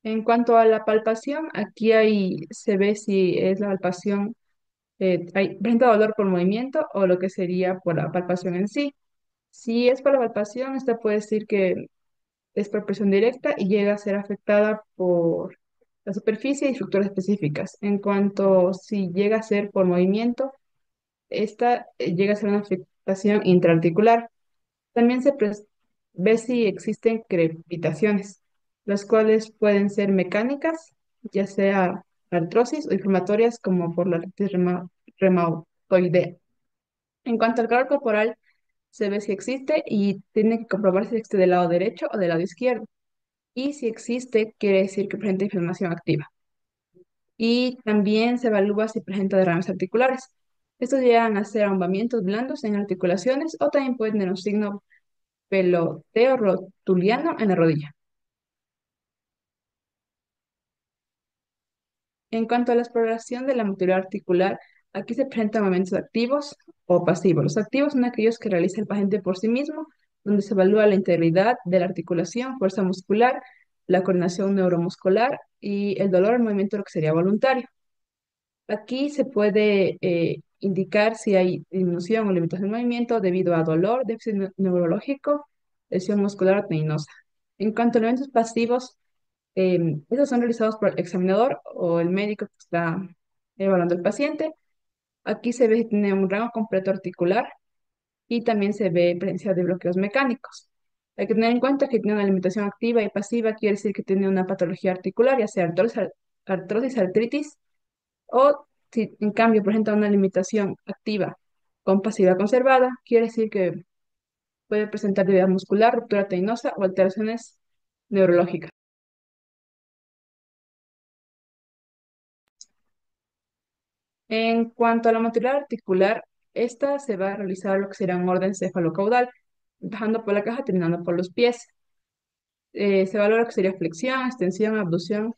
En cuanto a la palpación, aquí se ve si es la palpación, presenta dolor por movimiento o lo que sería por la palpación en sí. Si es por la palpación, esta puede decir que es por presión directa y llega a ser afectada por la superficie y estructuras específicas. En cuanto si llega a ser por movimiento, esta llega a ser una afectación intraarticular. También ve si existen crepitaciones, las cuales pueden ser mecánicas ya sea artrosis o inflamatorias como por la artritis reumatoidea. En cuanto al calor corporal, se ve si existe y tiene que comprobar si existe del lado derecho o del lado izquierdo. Y si existe, quiere decir que presenta inflamación activa. Y también se evalúa si presenta derrames articulares. Estos llegan a ser ahombamientos blandos en articulaciones o también pueden tener un signo peloteo rotuliano en la rodilla. En cuanto a la exploración de la motilidad articular, aquí se presentan momentos activos o pasivos. Los activos son aquellos que realiza el paciente por sí mismo, donde se evalúa la integridad de la articulación, fuerza muscular, la coordinación neuromuscular y el dolor al movimiento, lo que sería voluntario. Aquí se puede indicar si hay disminución o limitación de movimiento debido a dolor, déficit neurológico, lesión muscular o tendinosa. En cuanto a elementos pasivos, estos son realizados por el examinador o el médico que está evaluando al paciente. Aquí se ve que tiene un rango completo articular y también se ve presencia de bloqueos mecánicos. Hay que tener en cuenta que tiene una limitación activa y pasiva, quiere decir que tiene una patología articular, ya sea artrosis, artritis, o si en cambio presenta una limitación activa con pasiva conservada, quiere decir que puede presentar debilidad muscular, ruptura tendinosa o alteraciones neurológicas. En cuanto a la motilidad articular, esta se va a realizar lo que será un orden cefalocaudal, empezando por la caja, terminando por los pies. Se valora lo que sería flexión, extensión, abducción,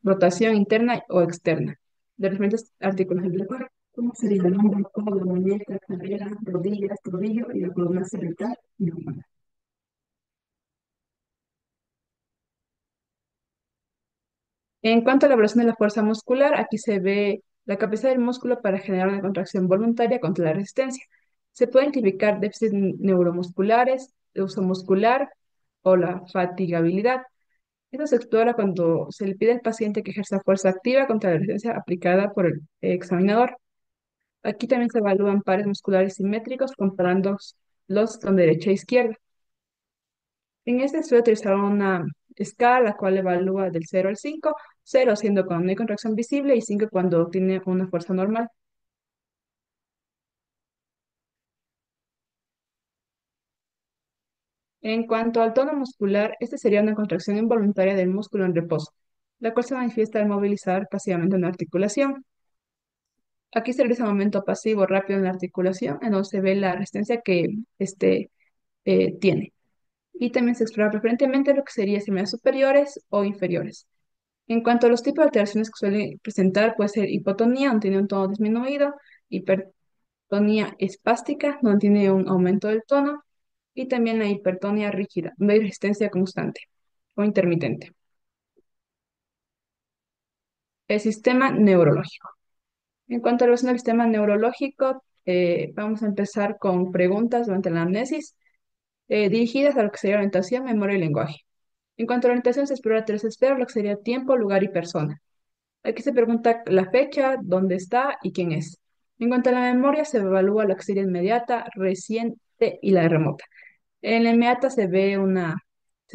rotación interna o externa de los diferentes artículos del cuerpo, como sería el hombro, codo, muñeca, cadera, rodillas, tobillo y la columna cervical y lumbar. En cuanto a la evaluación de la fuerza muscular, aquí se ve la capacidad del músculo para generar una contracción voluntaria contra la resistencia. Se pueden identificar déficits neuromusculares, el uso muscular o la fatigabilidad. Esto se explora cuando se le pide al paciente que ejerza fuerza activa contra la resistencia aplicada por el examinador. Aquí también se evalúan pares musculares simétricos comparándolos con derecha e izquierda. En este estudio utilizaron una escala la cual evalúa del 0 al 5, 0 siendo cuando no hay contracción visible y 5 cuando tiene una fuerza normal. En cuanto al tono muscular, este sería una contracción involuntaria del músculo en reposo, la cual se manifiesta al movilizar pasivamente una articulación. Aquí se realiza un aumento pasivo rápido en la articulación, en donde se ve la resistencia que tiene. Y también se explora preferentemente lo que sería extremidades superiores o inferiores. En cuanto a los tipos de alteraciones que suele presentar, puede ser hipotonía, donde tiene un tono disminuido, hipertonía espástica, donde tiene un aumento del tono, y también la hipertonía rígida, donde hay resistencia constante o intermitente. El sistema neurológico. En cuanto a la del sistema neurológico, vamos a empezar con preguntas durante la amnesis, dirigidas a lo que sería orientación, memoria y lenguaje. En cuanto a la orientación, se explora tres esferas, lo que sería tiempo, lugar y persona. Aquí se pregunta la fecha, dónde está y quién es. En cuanto a la memoria, se evalúa la que sería inmediata, reciente y la remota. En la inmediata se le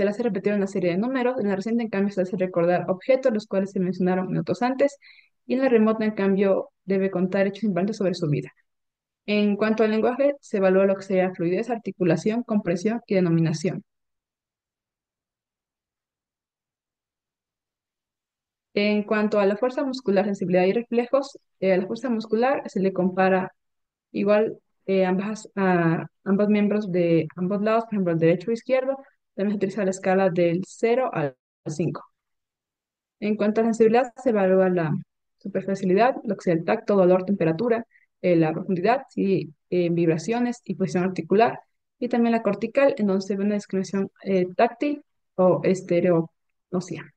hace repetir una serie de números. En la reciente, en cambio, se hace recordar objetos, los cuales se mencionaron minutos antes. Y en la remota, en cambio, debe contar hechos importantes sobre su vida. En cuanto al lenguaje, se evalúa lo que sería fluidez, articulación, compresión y denominación. En cuanto a la fuerza muscular, sensibilidad y reflejos, a la fuerza muscular se le compara igual ambos miembros de ambos lados, por ejemplo, el derecho o izquierdo, también se utiliza la escala del 0 al 5. En cuanto a la sensibilidad, se evalúa la superficialidad, lo que sea el tacto, dolor, temperatura, la profundidad, sí, vibraciones y posición articular, y también la cortical, en donde se ve una discriminación táctil o estereognosia.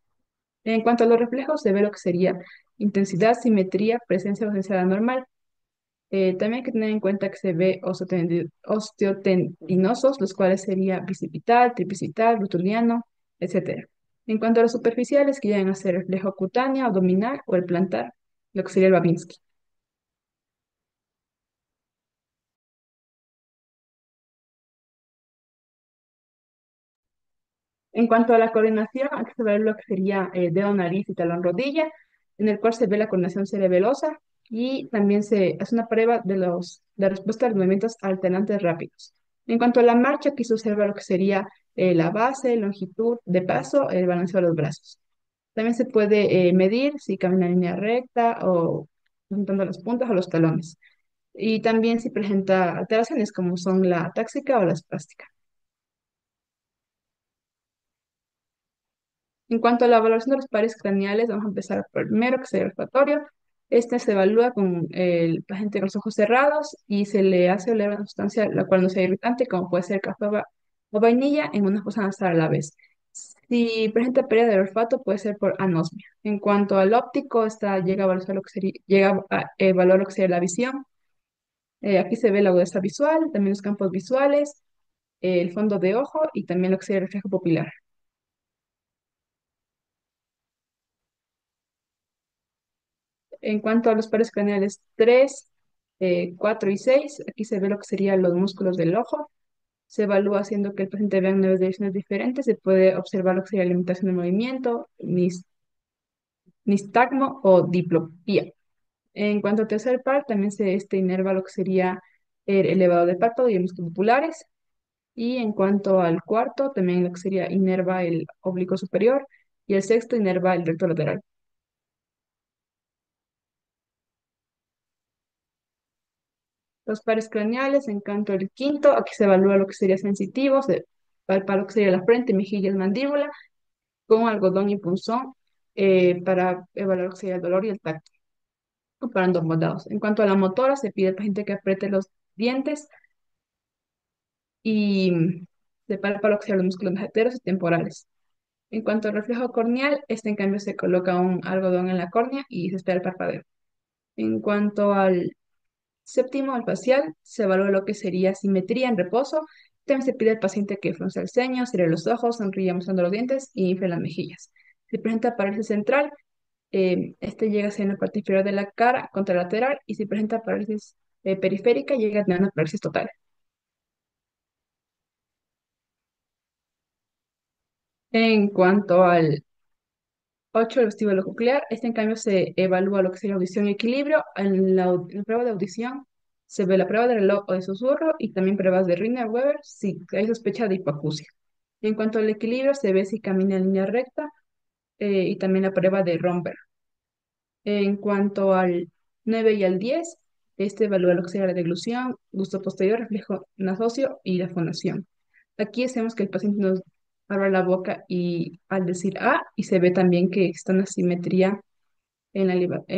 En cuanto a los reflejos, se ve lo que sería intensidad, simetría, presencia o ausencia de anormal. También hay que tener en cuenta que se ve osteotendinosos, los cuales sería bicipital, tricipital, rutuliano, etcétera. En cuanto a los superficiales, que llegan a ser reflejo cutáneo, abdominal o el plantar, lo que sería el Babinski. En cuanto a la coordinación, aquí se ve lo que sería dedo, nariz y talón rodilla, en el cual se ve la coordinación cerebelosa y también se hace una prueba de respuesta a los movimientos alternantes rápidos. En cuanto a la marcha, aquí se observa lo que sería la base, longitud de paso, el balanceo de los brazos. También se puede medir si camina en línea recta o juntando las puntas o los talones. Y también si presenta alteraciones como son la táxica o la espástica. En cuanto a la valoración de los pares craneales, vamos a empezar primero, que es el olfatorio. Este se evalúa con el paciente con los ojos cerrados y se le hace oler una sustancia la cual no sea irritante, como puede ser café o vainilla, en una fosa nasal a la vez. Si presenta pérdida del olfato, puede ser por anosmia. En cuanto al óptico, esta llega a evaluar lo que sería, llega a evaluar lo que sería la visión. Aquí se ve la agudeza visual, también los campos visuales, el fondo de ojo y también lo que sería el reflejo pupilar. En cuanto a los pares craneales 3, 4 y 6, aquí se ve lo que serían los músculos del ojo. Se evalúa haciendo que el paciente vea nueve direcciones diferentes. Se puede observar lo que sería limitación de movimiento, nistagmo o diplopía. En cuanto al tercer par, también se inerva lo que sería el elevado de párpado y el músculo oculares. Y en cuanto al cuarto, también lo que sería inerva el oblicuo superior. Y el sexto inerva el recto lateral. Los pares craneales, en cuanto al quinto, aquí se evalúa lo que sería sensitivo, se palpa lo que sería la frente, mejillas, mandíbula, con algodón y punzón para evaluar lo que sería el dolor y el tacto, comparando ambos lados. En cuanto a la motora, se pide al paciente que apriete los dientes y se palpa lo que serían los músculos majeteros y temporales. En cuanto al reflejo corneal, este en cambio se coloca un algodón en la córnea y se espera el parpadeo. En cuanto al séptimo, al facial, se evalúa lo que sería simetría en reposo. También se pide al paciente que frunza el ceño, cierre los ojos, sonríe mostrando los dientes y infle las mejillas. Si presenta parálisis central, este llega a ser en la parte inferior de la cara contralateral y si presenta parálisis periférica, llega a tener una parálisis total. En cuanto al 8, el vestíbulo coclear, este en cambio se evalúa lo que sería audición y equilibrio. En la prueba de audición se ve la prueba de reloj o de susurro y también pruebas de Rinner-Weber si hay sospecha de hipoacusia. En cuanto al equilibrio, se ve si camina en línea recta y también la prueba de Romberg. En cuanto al 9 y al 10, este evalúa lo que sería la deglución, gusto posterior, reflejo nasocio y la fonación. Aquí hacemos que el paciente nos abra la boca y al decir A, y se ve también que está una simetría en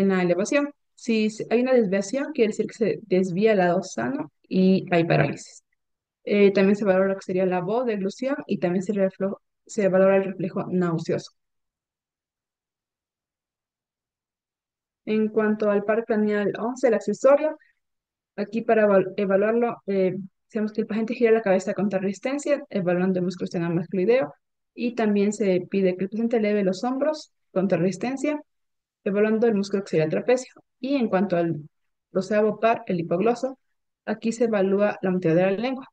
la elevación. Si hay una desviación, quiere decir que se desvía al lado sano y hay parálisis. También se valora lo que sería la voz, deglución y también se valora el reflejo nauseoso. En cuanto al par craneal 11, el accesorio, aquí para evaluarlo, sabemos que el paciente gira la cabeza con resistencia, evaluando el músculo esternal masculideo, y también se pide que el paciente eleve los hombros con resistencia, evaluando el músculo que sería el trapecio. Y en cuanto al doceavo par, el hipogloso, aquí se evalúa la motilidad de la lengua,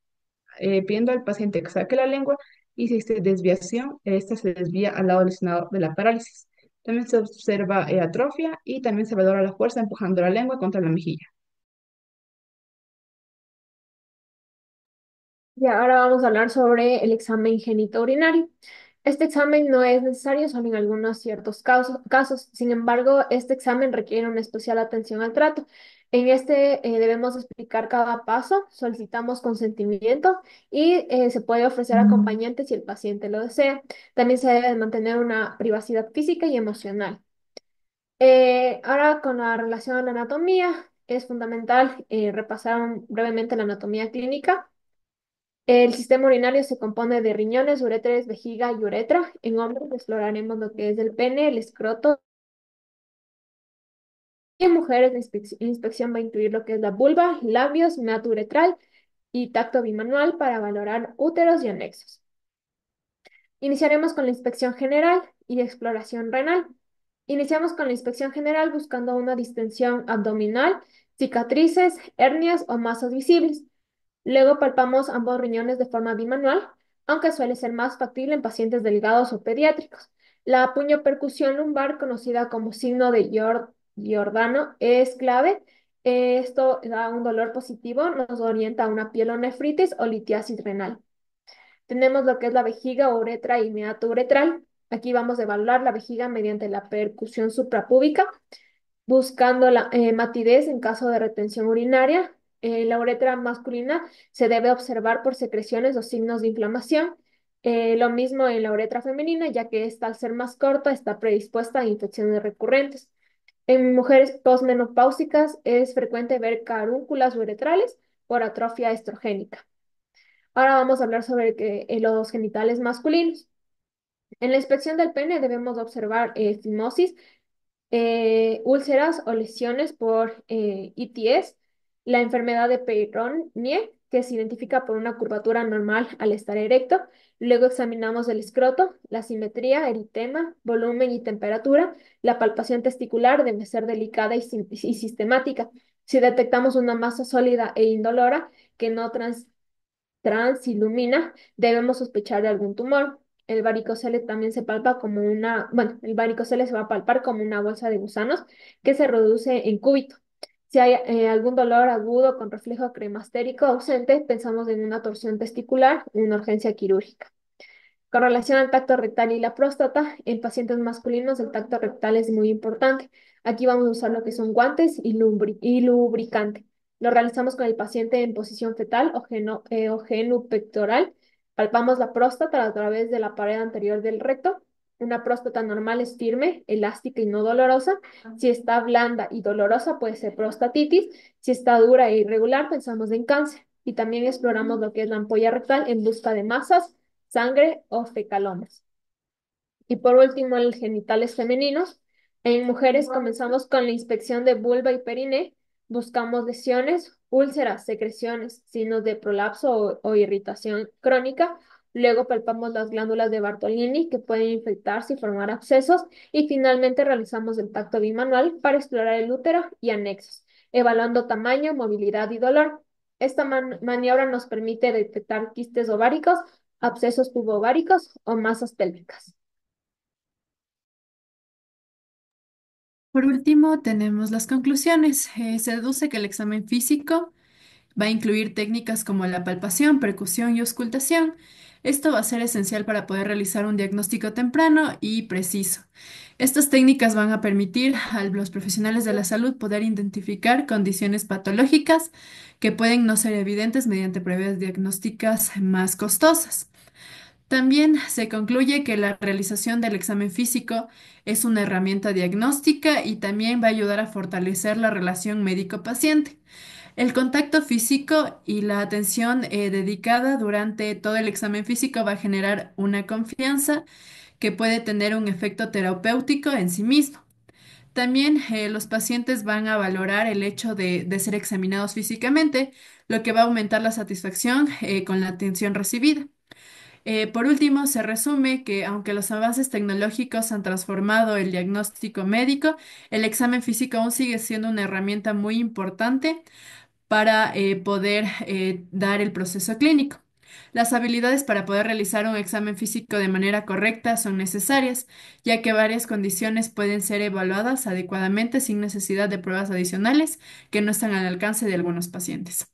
pidiendo al paciente que saque la lengua y si existe desviación, esta se desvía al lado lesionado de la parálisis. También se observa atrofia y también se valora la fuerza empujando la lengua contra la mejilla. Y ahora vamos a hablar sobre el examen genitourinario. Este examen no es necesario solo en algunos ciertos casos. Sin embargo, este examen requiere una especial atención al trato. En este debemos explicar cada paso, solicitamos consentimiento y se puede ofrecer acompañante si el paciente lo desea. También se debe mantener una privacidad física y emocional. Ahora con la relación a la anatomía, es fundamental repasar brevemente la anatomía clínica. El sistema urinario se compone de riñones, uréteres, vejiga y uretra. En hombres exploraremos lo que es el pene, el escroto. Y en mujeres la inspección va a incluir lo que es la vulva, labios, meato uretral y tacto bimanual para valorar úteros y anexos. Iniciaremos con la inspección general y exploración renal. Iniciamos con la inspección general buscando una distensión abdominal, cicatrices, hernias o masas visibles. Luego palpamos ambos riñones de forma bimanual, aunque suele ser más factible en pacientes delgados o pediátricos. La puñopercusión lumbar, conocida como signo de Giordano, es clave. Esto da un dolor positivo, nos orienta a una pielonefritis o litiasis renal. Tenemos lo que es la vejiga, uretra y meato uretral. Aquí vamos a evaluar la vejiga mediante la percusión suprapúbica, buscando la matidez en caso de retención urinaria. La uretra masculina se debe observar por secreciones o signos de inflamación. Lo mismo en la uretra femenina, ya que esta, al ser más corta, está predispuesta a infecciones recurrentes. En mujeres posmenopáusicas es frecuente ver carúnculas uretrales por atrofia estrogénica. Ahora vamos a hablar sobre los genitales masculinos. En la inspección del pene debemos observar fimosis, úlceras o lesiones por ITS, la enfermedad de Peyronie, que se identifica por una curvatura normal al estar erecto. Luego examinamos el escroto, la simetría, eritema, volumen y temperatura. La palpación testicular debe ser delicada y sistemática. Si detectamos una masa sólida e indolora que no transilumina, debemos sospechar de algún tumor. El varicocele también se palpa como bueno, el varicocele se va a palpar como una bolsa de gusanos que se reduce en cúbito. Si hay algún dolor agudo con reflejo cremastérico ausente, pensamos en una torsión testicular, una urgencia quirúrgica. Con relación al tacto rectal y la próstata, en pacientes masculinos el tacto rectal es muy importante. Aquí vamos a usar lo que son guantes y lubricante. Lo realizamos con el paciente en posición fetal o genupectoral. Palpamos la próstata a través de la pared anterior del recto. Una próstata normal es firme, elástica y no dolorosa. Si está blanda y dolorosa, puede ser prostatitis. Si está dura e irregular, pensamos en cáncer. Y también exploramos lo que es la ampolla rectal en busca de masas, sangre o fecalomas. Y por último, en los genitales femeninos. En mujeres comenzamos con la inspección de vulva y periné. Buscamos lesiones, úlceras, secreciones, signos de prolapso o irritación crónica. Luego palpamos las glándulas de Bartolini que pueden infectarse y formar abscesos. Y finalmente realizamos el tacto bimanual para explorar el útero y anexos, evaluando tamaño, movilidad y dolor. Esta maniobra nos permite detectar quistes ováricos, abscesos pubováricos o masas pélvicas. Por último, tenemos las conclusiones. Se deduce que el examen físico va a incluir técnicas como la palpación, percusión y auscultación. Esto va a ser esencial para poder realizar un diagnóstico temprano y preciso. Estas técnicas van a permitir a los profesionales de la salud poder identificar condiciones patológicas que pueden no ser evidentes mediante pruebas diagnósticas más costosas. También se concluye que la realización del examen físico es una herramienta diagnóstica y también va a ayudar a fortalecer la relación médico-paciente. El contacto físico y la atención dedicada durante todo el examen físico va a generar una confianza que puede tener un efecto terapéutico en sí mismo. También los pacientes van a valorar el hecho de ser examinados físicamente, lo que va a aumentar la satisfacción con la atención recibida. Por último, se resume que aunque los avances tecnológicos han transformado el diagnóstico médico, el examen físico aún sigue siendo una herramienta muy importante para poder dar el proceso clínico. Las habilidades para poder realizar un examen físico de manera correcta son necesarias, ya que varias condiciones pueden ser evaluadas adecuadamente sin necesidad de pruebas adicionales que no están al alcance de algunos pacientes.